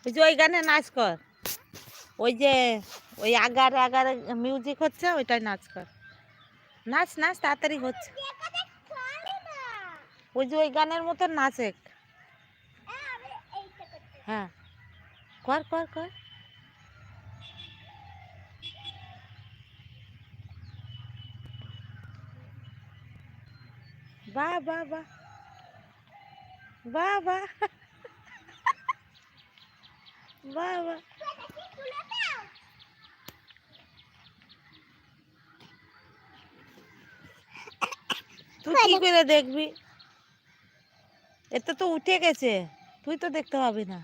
ওই যে ওই গানে নাচ কর, ওই যে ওই আগার আগার মিউজিক হচ্ছে ওইটাই নাচ কর, নাচ নাচ তাড়াতাড়ি হচ্ছে। ওই যে ওই গানের মতন নাচে। হ্যাঁ কর কর কর। বাহ বাহ বাহ বাহ বাহ বাহ বাহ। তুই কি করে দেখবি? এতে তো উঠে গেছে, তুই তো দেখতে পাবি না।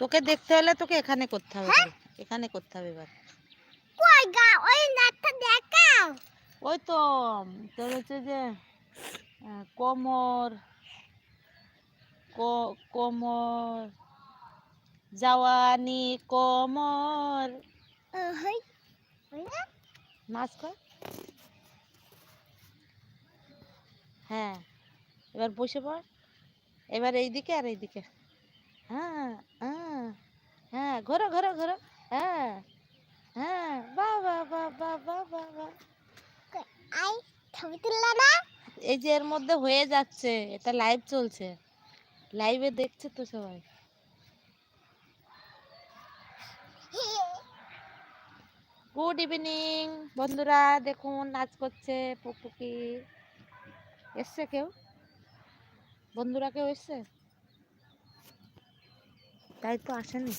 তোকে দেখতে হলে তোকে এখানে করতে হবে, এখানে করতে হবে এবার। কই গা ওই নাটটা দেখাও। ওই তো তোর হচ্ছে যে কোমর, কোমর জওয়ানি কোমর, হই হই না নাচ কর। হ্যাঁ এবার বসে পড়, এবার এইদিকে আর এইদিকে। হ্যাঁ হ্যাঁ হ্যাঁ ঘোরো ঘোরো ঘোরো। হ্যাঁ হ্যাঁ বাহ বাহ বাহ বাহ বাহ বাহ বাহ। আই ছবি তুললা না? এই যে এর মধ্যে হয়ে যাচ্ছে, এটা লাইভ চলছে, লাইভে দেখছে তো সবাই। গুড ইভিনিং বন্ধুরা, দেখুন নাচ করছে পুকপুকি। এসছে কেউ? বন্ধুরা কেউ এসছে? তাই তো আসেনি।